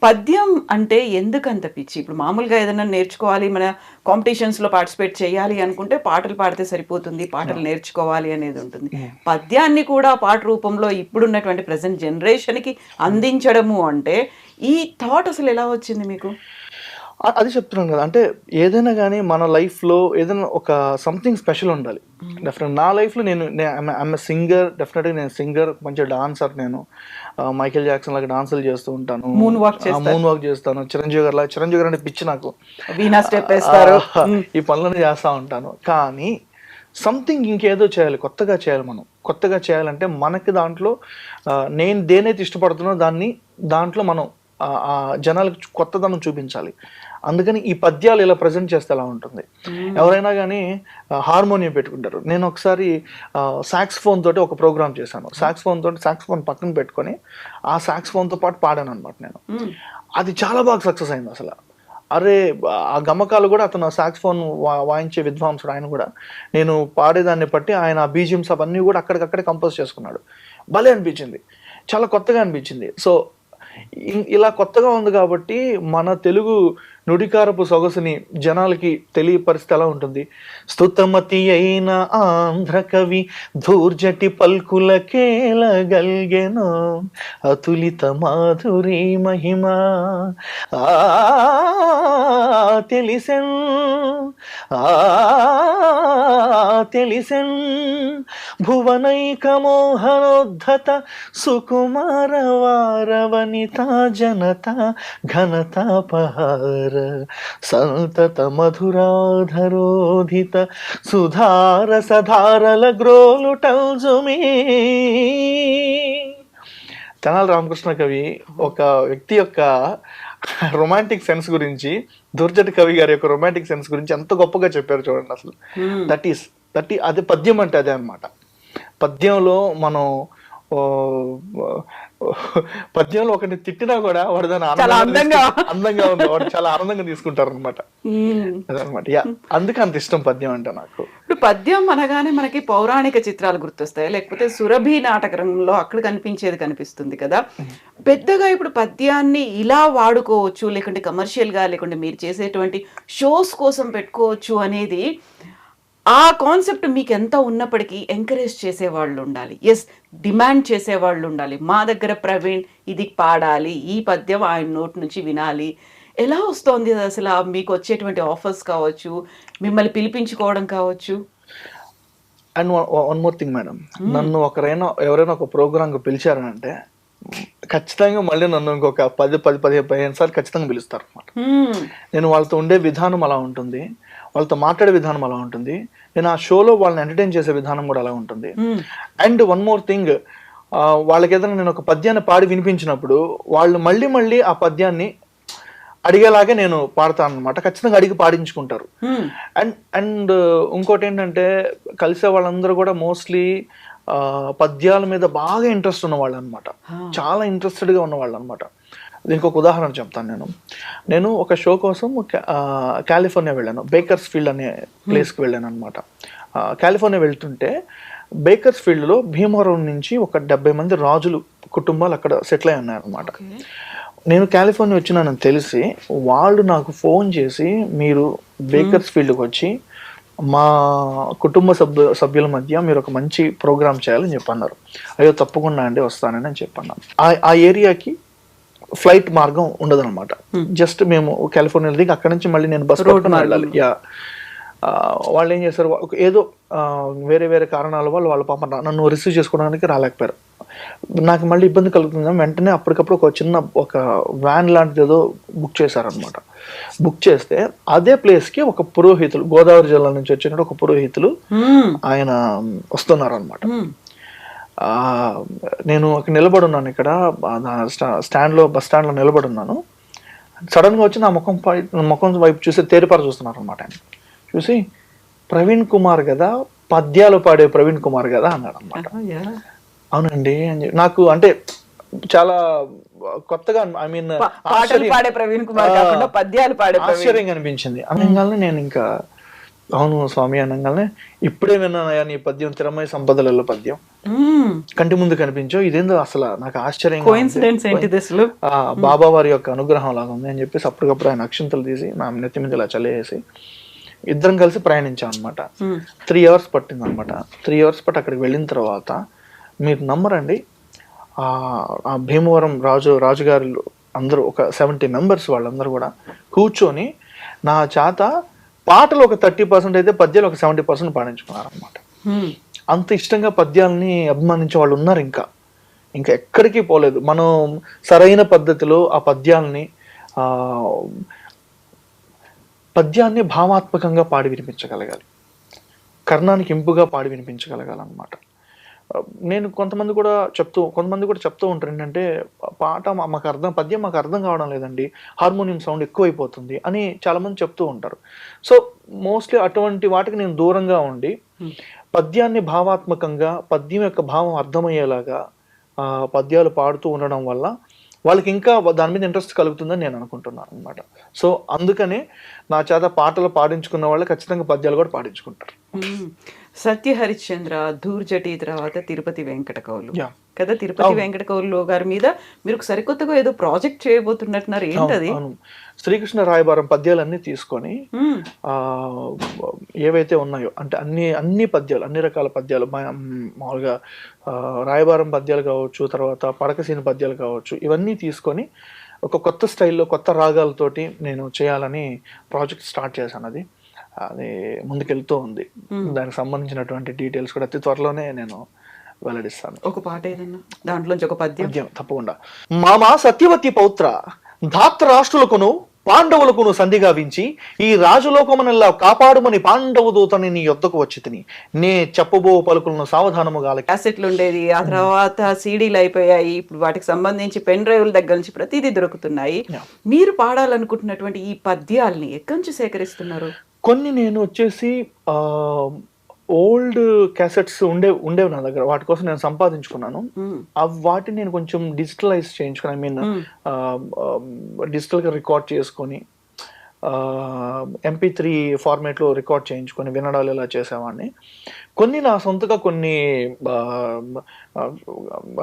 పద్యం అంటే ఎందుకంత పిచ్చి? ఇప్పుడు మామూలుగా ఏదైనా నేర్చుకోవాలి, మన కాంపిటీషన్స్‌లో పార్టిసిపేట్ చేయాలి అనుకుంటే పాటలు పాడితే సరిపోతుంది. పాటలు నేర్చుకోవాలి అనేది ఉంటుంది. పద్యాన్ని కూడా పాట రూపంలో ఇప్పుడున్నటువంటి ప్రెజెంట్ జనరేషన్‌కి అందించడము అంటే, ఈ థాట్ అసలు ఎలా వచ్చింది మీకు? అది చెప్తున్నాను కదా! అంటే ఏదైనా గానీ మన లైఫ్‌లో ఏదైనా ఒక సంథింగ్ స్పెషల్ ఉండాలి. నా లైఫ్‌లో నేను ఐయామ్ ఎ సింగర్. డెఫినెట్‌గా నేను సింగర్, మంచి డాన్సర్ నేను. మైకేల్ జాక్సన్ లాగా డాన్సులు చేస్తూ ఉంటాను. మూన్ వాక్ చేస్తారు. మూన్ వాక్ చేస్తాను. చిరంజీవి గారు అంటే పిచ్చి నాకు. వీణా స్టెప్ ఏస్తారు. ఈ పనులన్నీ చేస్తా ఉంటాను. కానీ సంథింగ్ ఇంకేదో చేయాలి. కొత్తగా చేయాలి మనం. కొత్తగా చేయాలంటే మనకి దాంట్లో నేను దేనైతే ఇష్టపడుతున్నానో దాంట్లో మనం జనాలకు కొత్తదనం చూపించాలి. అందుకని ఈ పద్యాలు ఇలా ప్రజెంట్ చేస్తే ఎలా ఉంటుంది. ఎవరైనా కానీ హార్మోనియం పెట్టుకుంటారు. నేను ఒకసారి సాక్స్ఫోన్ తోటి ఒక ప్రోగ్రామ్ చేశాను. సాక్స్ఫోన్ పక్కన పెట్టుకొని ఆ సాక్స్ఫోన్తో పాటు పాడాను అనమాట నేను. అది చాలా బాగా సక్సెస్ అయింది అసలు. అరే ఆ గమకాలు కూడా అతను సాక్స్ఫోన్ వాయించే విద్వాంసుడు. ఆయన కూడా నేను పాడేదాన్ని బట్టి ఆయన ఆ బీజిఎమ్స్ అవన్నీ కూడా అక్కడికక్కడే కంపోజ్ చేసుకున్నాడు. భలే అనిపించింది, చాలా కొత్తగా అనిపించింది. సో ఇలా కొత్తగా ఉంది కాబట్టి మన తెలుగు నుడికారపు సొగసుని జనాలకి తెలియపరిస్తే ఎలా ఉంటుంది. స్తుతమతి అయిన ఆంధ్ర కవి ధూర్జటి పల్కులకేలగల్గెను అతులిత మాధురి మహిమ తెలిసెన్ తెలిసెన్ భువనైక మోహనోద్ధత సుకుమార వారవనిత జనత ఘనతాపహార సంతత మధురాధరోధిత సుధార సధారల గ్రోలుటల్జుమీ. తెనాలి రామకృష్ణ కవి ఒక వ్యక్తి యొక్క రొమాంటిక్ సెన్స్ గురించి, దుర్జటి కవి గారి యొక్క రొమాంటిక్ సెన్స్ గురించి ఎంత గొప్పగా చెప్పారు చూడండి అసలు. అదే పద్యం అంటే అదే అనమాట. పద్యంలో మనం పద్యంలో ఒకటి తిట్టినా కూడా వాడు దాన్ని అందంగా ఉంది, వాడు చాలా ఆనందంగా తీసుకుంటారు అనమాట. అదనమాట. అందుకే అంత ఇష్టం పద్యం అంటే నాకు. ఇప్పుడు పద్యం అనగానే మనకి పౌరాణిక చిత్రాలు గుర్తొస్తాయి, లేకపోతే సురభి నాటకంలో అక్కడ కనిపించేది కనిపిస్తుంది కదా. పెద్దగా ఇప్పుడు పద్యాన్ని ఇలా వాడుకోవచ్చు, లేకుంటే కమర్షియల్గా, లేకుంటే మీరు చేసేటువంటి షోస్ కోసం పెట్టుకోవచ్చు అనేది ఆ కాన్సెప్ట్ మీకు ఎంత ఉన్నప్పటికీ ఎంకరేజ్ చేసేవాళ్ళు ఉండాలి. ఎస్, డిమాండ్ చేసేవాళ్ళు ఉండాలి. మా దగ్గర ప్రవీణ్ ఇది పాడాలి, ఈ పద్యం ఆయన నోటి నుంచి వినాలి. ఎలా వస్తోంది అసలు మీకు వచ్చేటువంటి ఆఫర్స్ కావచ్చు, మిమ్మల్ని పిలిపించుకోవడం కావచ్చు? And one more thing madam, నన్ను ఎవరైనా ఒక ప్రోగ్రామ్కి పిలిచారంటే ఖచ్చితంగా మళ్ళీ నన్ను ఇంకొక 10-15 సార్లు ఖచ్చితంగా పిలుస్తారు అనమాట. నేను వాళ్ళతో ఉండే విధానం అలా ఉంటుంది, వాళ్ళతో మాట్లాడే విధానం అలా ఉంటుంది, నేను ఆ షోలో వాళ్ళని ఎంటర్టైన్ చేసే విధానం కూడా అలా ఉంటుంది. అండ్ వన్ మోర్ థింగ్, వాళ్ళకి ఏదైనా నేను ఒక పద్యాన్ని పాడి వినిపించినప్పుడు వాళ్ళు మళ్ళీ ఆ పద్యాన్ని అడిగేలాగే నేను పాడతాను అనమాట. ఖచ్చితంగా అడిగి పాడించుకుంటారు. అండ్ ఇంకోటి ఏంటంటే, కలిసే వాళ్ళందరూ కూడా మోస్ట్లీ పద్యాల మీద బాగా ఇంట్రెస్ట్ ఉన్నవాళ్ళు అనమాట. చాలా ఇంట్రెస్టెడ్గా ఉన్నవాళ్ళు అనమాట. దీనికి ఒక ఉదాహరణ చెప్తాను. నేను ఒక షో కోసం కాలిఫోర్నియా వెళ్ళాను. బేకర్స్ ఫీల్డ్ అనే ప్లేస్కి వెళ్ళాను అనమాట. కాలిఫోర్నియా వెళ్తుంటే బేకర్స్ ఫీల్డ్లో భీమవరం నుంచి ఒక 70 మంది రాజులు కుటుంబాలు అక్కడ సెటిల్ అయి ఉన్నారనమాట. నేను కాలిఫోర్నియా వచ్చినానని తెలిసి వాళ్ళు నాకు ఫోన్ చేసి, మీరు బేకర్స్ ఫీల్డ్కి వచ్చి మా కుటుంబ సభ్యుల మధ్య మీరు ఒక మంచి ప్రోగ్రామ్ చేయాలని చెప్పన్నారు. అయ్యో తప్పకుండా అండి, వస్తానని అని చెప్పన్నాను. ఆ ఏరియాకి ఫ్లైట్ మార్గం ఉండదు అనమాట. జస్ట్ మేము కాలిఫోర్నియా దిగి అక్కడ నుంచి మళ్ళీ నేను బస్ పట్టుకుని వెళ్ళాలి. వాళ్ళు ఏం చేశారు, ఏదో వేరే కారణాల వల్ల వాళ్ళ పాప నన్ను రిసీవ్ చేసుకోవడానికి రాలేకపోయారు. నాకు మళ్ళీ ఇబ్బంది కలుగుతుంది. వెంటనే అప్పటికప్పుడు ఒక వ్యాన్ లాంటిది ఏదో బుక్ చేశారనమాట. బుక్ చేస్తే అదే ప్లేస్కి ఒక పురోహితులు, గోదావరి జిల్లా నుంచి వచ్చినట్టు ఒక పురోహితులు ఆయన వస్తున్నారు అనమాట. నేను నిలబడి ఉన్నాను ఇక్కడ బస్ స్టాండ్లో నిలబడి ఉన్నాను. సడన్గా వచ్చి నా ముఖం వైపు చూసి తేరిపార చూస్తున్నారు అనమాట. ఆయన చూసి, ప్రవీణ్ కుమార్ కదా, పద్యాలు పాడే ప్రవీణ్ కుమార్ కదా అన్నాడు అనమాట. అవునండి అని చెప్పి నాకు అంటే చాలా కొత్తగా, ఐ మీన్ ఆశ్చర్యంగా అనిపించింది. అనగానే నేను ఇంకా అవును స్వామి అనగానే ఇప్పుడే విన్నానయ్యా నీ పద్యం తిరమయ సంపదలలో పద్యం కంటి ముందు కనిపించో ఇదేందో అసలు నాకు ఆశ్చర్యంగా ఉంది. కోఇన్సిడెన్స్ ఏంటిది అసలు? ఆ బాబా వారి యొక్క అనుగ్రహం లాగా ఉంది అని చెప్పేసి అప్పటికప్పుడు ఆయన అక్షింతలు తీసి నా నెత్తి మీద ఇలా చల్లేసి ఇద్దరం కలిసి ప్రయాణించాం అనమాట. 3 అవర్స్ పట్టింది అనమాట. 3 అవర్స్ పట్టి అక్కడికి వెళ్ళిన తర్వాత మీరు నమ్మరండి, ఆ భీమవరం రాజుగారు అందరూ ఒక 70 మెంబర్స్ వాళ్ళందరూ కూడా కూర్చొని నా చేత పాటలు ఒక 30% అయితే పద్యాలు ఒక 70% పాడించుకున్నారు అనమాట. అంత ఇష్టంగా పద్యాలని అభిమానించే వాళ్ళు ఉన్నారు. ఇంకా ఎక్కడికి పోలేదు. మనం సరైన పద్ధతిలో ఆ పద్యాన్ని భావాత్మకంగా పాడి వినిపించగలగాలి, కర్ణానికి ఇంపుగా పాడి వినిపించగలగాలి అనమాట. నేను కొంతమంది కూడా చెప్తూ ఉంటారు ఏంటంటే పాట పద్యం మాకు అర్థం కావడం లేదండి, హార్మోనియం సౌండ్ ఎక్కువైపోతుంది అని చాలా మంది చెప్తూ ఉంటారు. సో మోస్ట్లీ అటువంటి వాటికి నేను దూరంగా ఉండి పద్యాన్ని భావాత్మకంగా, పద్యం యొక్క భావం అర్థమయ్యేలాగా పద్యాలు పాడుతూ ఉండడం వల్ల వాళ్ళకి ఇంకా దాని మీద ఇంట్రెస్ట్ కలుగుతుందని నేను అనుకుంటున్నాను అనమాట. సో అందుకనే నా చేత పాటలు పాడించుకున్న వాళ్ళు ఖచ్చితంగా పద్యాలు కూడా పాడించుకుంటారు. సత్య హరిశ్చంద్ర, ధూర్జటి, తర్వాత తిరుపతి వెంకట కౌలు కదా. తిరుపతి వెంకట కౌలు గారి మీద మీరు సరికొత్తగా ఏదో ప్రాజెక్ట్ చేయబోతున్నట్టున్నారు, ఏంటది? శ్రీకృష్ణ రాయబారం పద్యాలన్నీ తీసుకొని ఏవైతే ఉన్నాయో అంటే అన్ని పద్యాలు, అన్ని రకాల పద్యాలు, మామూలుగా రాయబారం పద్యాలు కావచ్చు, తర్వాత పడకసీని పద్యాలు కావచ్చు, ఇవన్నీ తీసుకొని ఒక కొత్త స్టైల్లో కొత్త రాగాలతోటి నేను చేయాలని ప్రాజెక్ట్ స్టార్ట్ చేశాను. అది ముందుకెళ్తూ ఉంది. దానికి సంబంధించినటువంటి డీటెయిల్స్ కూడా అతి త్వరలోనే నేను వెల్లడిస్తాను. ఒక పాట ఏదన్నా దాంట్లోంచి ఒక పద్యం తప్పకుండా. మామా సత్యవతి పౌత్ర ధాత్రాష్ట్రులకును పాండవులకును సంధిగా వించి ఈ రాజలోకమునల్లా కాపాడుమని పాండవ దూతని నీ యొద్దకు వచ్చి తిని నే చెప్పబో పలుకులను సావధానముగా. క్యాసెట్లు ఉండేది, ఆ తర్వాత సీడీలు అయిపోయాయి, ఇప్పుడు వాటికి సంబంధించి పెన్ డ్రైవ్ల దగ్గర నుంచి ప్రతిదీ దొరుకుతున్నాయి. మీరు పాడాలనుకుంటున్నటువంటి ఈ పద్యాల్ని ఎక్కడి నుంచి సేకరిస్తున్నారు? కొన్ని నేను వచ్చేసి ఓల్డ్ క్యాసెట్స్ ఉండేవి నా దగ్గర, వాటి కోసం నేను సంపాదించుకున్నాను. వాటిని నేను కొంచెం డిజిటలైజ్ చేయించుకున్నాను. ఐ మీన్ డిజిటల్గా రికార్డ్ చేసుకొని MP3 ఫార్మేట్లో రికార్డ్ చేయించుకొని వినడాలు ఇలా చేసేవాడిని. కొన్ని నా సొంతగా కొన్ని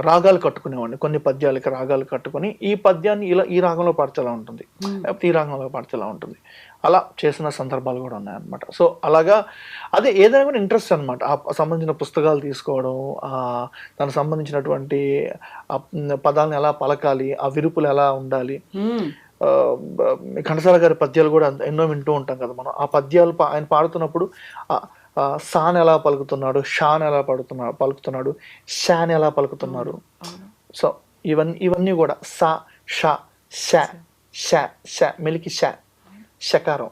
రాగాలు కట్టుకునేవాడిని, కొన్ని పద్యాలకి రాగాలు కట్టుకొని ఈ పద్యాన్ని ఈ రాగంలో పాడితే ఎలా ఉంటుంది, ఈ రాగంలో పాడితే ఎలా ఉంటుంది, అలా చేసిన సందర్భాలు కూడా ఉన్నాయన్నమాట. సో అలాగా అదే ఏదైనా కూడా ఇంట్రెస్ట్ అనమాట. ఆ సంబంధించిన పుస్తకాలు తీసుకోవడం, దానికి సంబంధించినటువంటి పదాలను ఎలా పలకాలి, ఆ విరుపులు ఎలా ఉండాలి. ఘంటసాల గారి పద్యాలు కూడా ఎన్నో వింటూ ఉంటాం కదా మనం. ఆ పద్యాలు ఆయన పాడుతున్నప్పుడు సాన్ ఎలా పలుకుతున్నాడు, షాన్ ఎలా పలుకుతున్నాడు, షాన్ ఎలా పలుకుతున్నారు. సో ఇవన్నీ కూడా సా షా షా షా షా మెలికి షా షకారం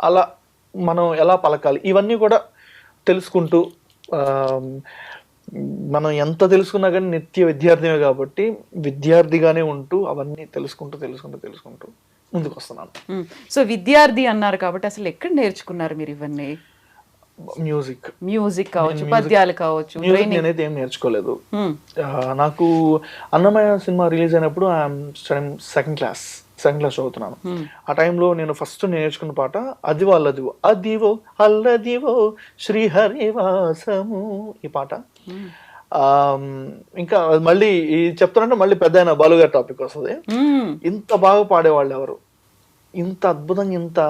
అలా మనం ఎలా పలకాలి, ఇవన్నీ కూడా తెలుసుకుంటూ, మనం ఎంత తెలుసుకున్నా కానీ నిత్య విద్యార్థినే కాబట్టి విద్యార్థిగానే ఉంటూ అవన్నీ తెలుసుకుంటూ ముందుకు వస్తున్నాను. సో విద్యార్థి అన్నారు కాబట్టి అసలు ఎక్కడ నేర్చుకున్నారు మీరు ఇవన్నీ? మ్యూజిక్ కావచ్చు, పద్యాలు కావచ్చు. నేనైతే ఏం నేర్చుకోలేదు. నాకు అన్నమయ్య సినిమా రిలీజ్ అయినప్పుడు ఐఎమ్ స్టడీయింగ్ సెకండ్ క్లాస్ చదువుతున్నాను. ఆ టైంలో నేను ఫస్ట్ నేర్చుకున్న పాట అదివో అల్లదివో శ్రీహరివాసము, ఈ పాట. ఇంకా మళ్ళీ చెప్తానంటే మళ్ళీ పెద్ద అయిన బాలుగారి టాపిక్ వస్తుంది. ఇంత బాగా పాడేవాళ్ళు ఎవరు, ఇంత అద్భుతంగా ఇంత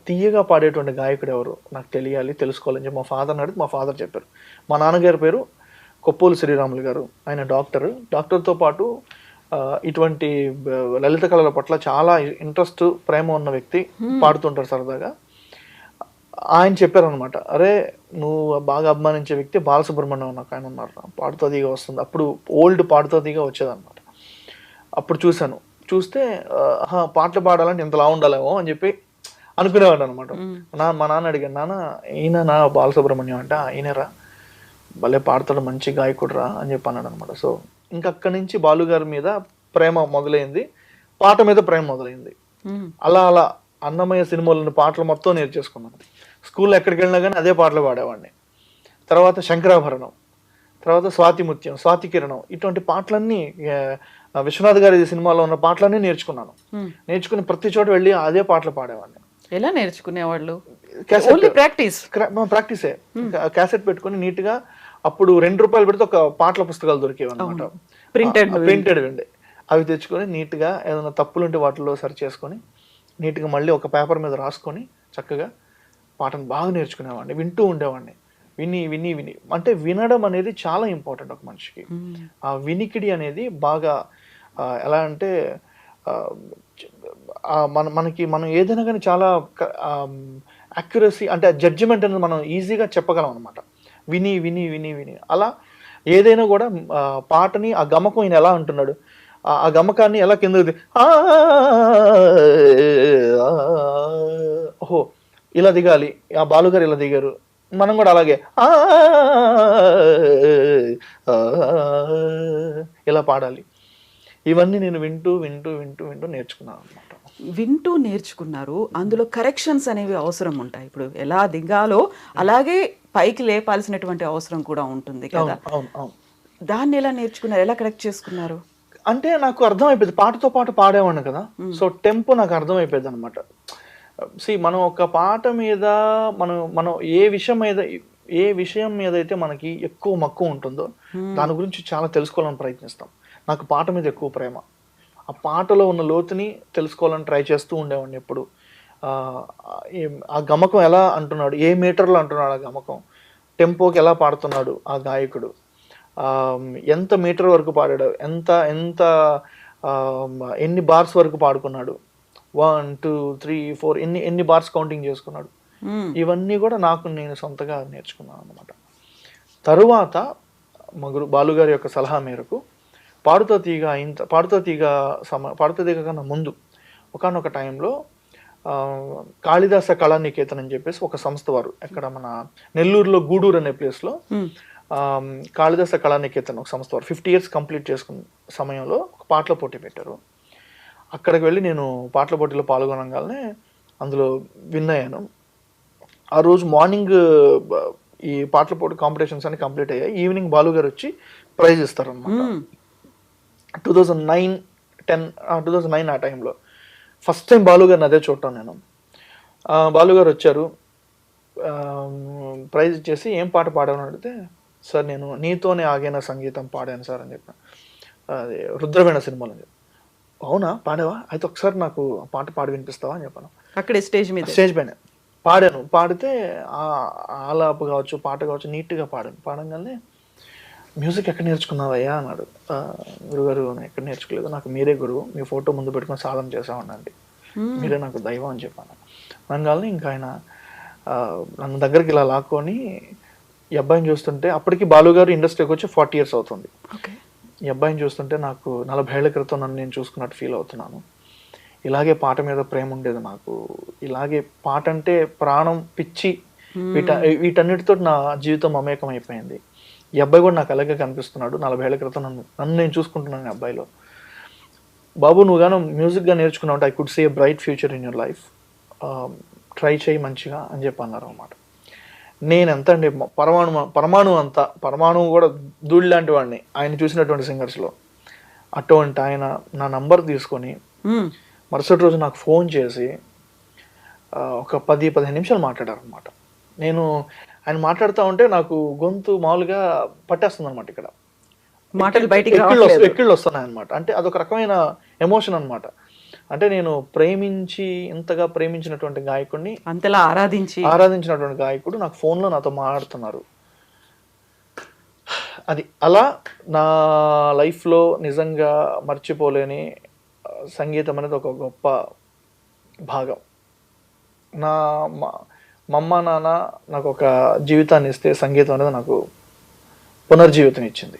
తీయగా పాడేటువంటి గాయకుడు ఎవరు నాకు తెలుసుకోవాలని చెప్పి మా ఫాదర్ని అడిగితే మా ఫాదర్ చెప్పారు. మా నాన్నగారి పేరు కొప్పోలు శ్రీరాములు గారు. ఆయన డాక్టర్తో పాటు ఇటువంటి లలిత కళల పట్ల చాలా ఇంట్రెస్ట్, ప్రేమ ఉన్న వ్యక్తి, పాడుతుంటారు సరదాగా. ఆయన చెప్పారనమాట, అరే నువ్వు బాగా అభిమానించే వ్యక్తి బాలసుబ్రహ్మణ్యం నాకు ఆయన ఉన్నారు, పాడుతోదిగా వస్తుంది. అప్పుడు ఓల్డ్ పాడుతోదిగా వచ్చేదన్నమాట. అప్పుడు చూస్తే పాటలు పాడాలంటే ఇంతలా ఉండాలేమో అని చెప్పి అనుకునేవాడు అనమాట. మా నాన్న అడిగాను, నాన్న ఈయన నా బాలసుబ్రహ్మణ్యం అంటే ఈయనరా, భలే పాడతాడు, మంచి గాయకుడు రా అని చెప్పి అన్నాడు అనమాట. సో ఇంకా అక్కడి నుంచి బాలుగారి మీద ప్రేమ మొదలైంది, పాట మీద ప్రేమ మొదలైంది. అలా అన్నమయ్య సినిమాలోని పాటలు మొత్తం నేర్చేసుకున్నాను. స్కూల్లో ఎక్కడికి వెళ్ళినా కానీ అదే పాటలు పాడేవాడిని. తర్వాత శంకరాభరణం, తర్వాత స్వాతిముత్యం, స్వాతికిరణం, ఇటువంటి పాటలన్నీ విశ్వనాథ్ గారి సినిమాలో ఉన్న పాటలన్నీ నేర్చుకున్నాను. నేర్చుకుని ప్రతి చోట వెళ్ళి అదే పాటలు పాడేవాడిని. ఎలా నేర్చుకునేవాళ్ళు? Only practice. ప్రాక్టీసే. క్యాసెట్ పెట్టుకొని నీట్గా, అప్పుడు ₹2 పెడితే ఒక పాటల పుస్తకాలు దొరికేవి అనమాట, ప్రింటెడ్ అండి. అవి తెచ్చుకొని నీట్గా ఏదైనా తప్పులుంటే వాటిలో సరి చేసుకొని నీట్గా మళ్ళీ ఒక పేపర్ మీద రాసుకొని చక్కగా పాటను బాగా నేర్చుకునేవాడిని, వింటూ ఉండేవాడిని. విని విని విని అంటే వినడం అనేది చాలా ఇంపార్టెంట్ ఒక మనిషికి. ఆ వినికిడి అనేది బాగా ఎలా అంటే మనం ఏదైనా కానీ చాలా యాక్యురసీ అంటే జడ్జిమెంట్ అనేది మనం ఈజీగా చెప్పగలం అనమాట, విని విని విని విని. అలా ఏదైనా కూడా పాటని ఆ గమకం ఈయన ఎలా అంటున్నాడు, ఆ గమకాన్ని ఎలా కిందకి ఓహో ఇలా దిగాలి, ఆ బాలుగారు ఇలా దిగారు, మనం కూడా అలాగే ఇలా పాడాలి. ఇవన్నీ నేను వింటూ వింటూ వింటూ వింటూ నేర్చుకున్నాను అనమాట. వింటూ నేర్చుకున్నారు. అందులో కరెక్షన్స్ అనేవి అవసరం ఉంటాయి. ఇప్పుడు ఎలా దిగాలో అలాగే పైకి లేపాల్సినటువంటి అవసరం కూడా ఉంటుంది కదా. అవును అవును. దాన్ని ఎలా నేర్చుకున్నారు, ఎలా కరెక్ట్ చేసుకున్నారు? అంటే నాకు అర్థమైపోయింది, పాటతో పాటు పాడేవాడిని కదా, సో టెంపో నాకు అర్థమైపోయింది అనమాట. మనం ఒక పాట మీద మనం ఏ విషయం మీద అయితే మనకి ఎక్కువ మక్కువ ఉంటుందో దాని గురించి చాలా తెలుసుకోవాలని ప్రయత్నిస్తాం. నాకు పాట మీద ఎక్కువ ప్రేమ, ఆ పాటలో ఉన్న లోతుని తెలుసుకోవాలని ట్రై చేస్తూ ఉండేవాడిని ఎప్పుడు. ఆ గమకం ఎలా అంటున్నాడు, ఏ మీటర్లో అంటున్నాడు ఆ గమకం, టెంపోకి ఎలా పాడుతున్నాడు ఆ గాయకుడు, ఎంత మీటర్ వరకు పాడాడు, ఎన్ని బార్స్ వరకు పాడుకున్నాడు, 1 2 3 4 ఎన్ని బార్స్ కౌంటింగ్ చేసుకున్నాడు, ఇవన్నీ కూడా నేను సొంతగా నేర్చుకున్నాను అనమాట. తరువాత బాలుగారి యొక్క సలహా మేరకు పాడుతా తీగ కన్నా ముందు ఒకానొక టైంలో కాళిదాస కళానికేతన్ అని చెప్పేసి ఒక సంస్థ వారు, ఎక్కడ మన నెల్లూరులో గూడూరు అనే ప్లేస్లో కాళిదాస కళానికేతన్ ఒక సంస్థ వారు 50 years కంప్లీట్ చేసుకున్న సమయంలో ఒక పాటల పోటీ పెట్టారు. అక్కడికి వెళ్ళి నేను పాటల పోటీలో పాల్గొనగానే అందులో విన్ అయ్యాను. ఆ రోజు మార్నింగ్ ఈ పాటల పోటీ కాంపిటీషన్స్ అన్ని కంప్లీట్ అయ్యాయి, ఈవినింగ్ బాలుగారు వచ్చి ప్రైజ్ ఇస్తారనమాట. 2009 ఆ టైంలో ఫస్ట్ టైం బాలుగారిని అదే చూడటం నేను. బాలుగారు వచ్చారు, ప్రైజ్ ఇచ్చేసి ఏం పాట పాడామని అడిగితే, సార్ నేను నీతోనే ఆగిన సంగీతం పాడాను సార్ అని చెప్పాను, అది రుద్రవీణ సినిమాలో అని చెప్పి. అవునా పాడావా, అయితే ఒకసారి నాకు పాట పాడి వినిపిస్తావా అని చెప్పాను. అక్కడే స్టేజ్ పైన పాడాను. పాడితే ఆలాపు కావచ్చు, పాట కావచ్చు, నీట్గా పాడంగానే మ్యూజిక్ ఎక్కడ నేర్చుకున్నావయ్యా అన్నాడు. గురుగారు ఎక్కడ నేర్చుకోలేదు, నాకు మీరే గురువు, మీ ఫోటో ముందు పెట్టుకుని సాధన చేసామనండి, మీరే నాకు దైవం అని చెప్పాను. అనగానే ఇంకా ఆయన నన్ను దగ్గరికి ఇలా లాక్కొని ఈ అబ్బాయిని చూస్తుంటే, అప్పటికి బాలుగారు ఇండస్ట్రీకి వచ్చి 40 years అవుతుంది. ఈ అబ్బాయిని చూస్తుంటే నాకు 40 ఏళ్ల క్రితం నన్ను నేను చూసుకున్నట్టు ఫీల్ అవుతున్నాను. ఇలాగే పాట మీద ప్రేమ ఉండేది నాకు, ఇలాగే పాట అంటే ప్రాణం, పిచ్చి, వీటన్నిటితో నా జీవితం మమేకం అయిపోయింది. ఈ అబ్బాయి కూడా నాకు అలాగే కనిపిస్తున్నాడు, 40 ఏళ్ల క్రితం నన్ను నేను చూసుకుంటున్నాను ఈ అబ్బాయిలో. బాబు నువ్వు గాను మ్యూజిక్గా నేర్చుకున్నావు అంటే I could see a bright future in your life, try చేయి మంచిగా అని చెప్పి అన్నారు అన్నమాట. నేను ఎంత అండి, పరమాణువు కూడా ధూళి లాంటి వాడిని ఆయన చూసినటువంటి సింగర్స్లో. అటువంటి ఆయన నా నంబర్ తీసుకొని మరుసటి రోజు నాకు ఫోన్ చేసి ఒక 10-15 నిమిషాలు మాట్లాడారు అనమాట. ఆయన మాట్లాడుతూ ఉంటే నాకు గొంతు మామూలుగా పట్టేస్తుంది అనమాట, ఇక్కడ మాటలు బయటికి ఎక్కిళ్ళు వస్తున్నాయి అనమాట. అంటే అదొక రకమైన ఎమోషన్ అనమాట. అంటే నేను ఇంతగా ప్రేమించినటువంటి గాయకుడిని, అంతలా ఆరాధించినటువంటి గాయకుడు నాకు ఫోన్లో నాతో మాట్లాడుతున్నారు. అది అలా నా లైఫ్లో నిజంగా మర్చిపోలేని సంగీతం అనేది ఒక గొప్ప భాగం. మా అమ్మ నాన్న నాకు ఒక జీవితాన్ని ఇస్తే, సంగీతం అనేది నాకు పునర్జీవితం ఇచ్చింది.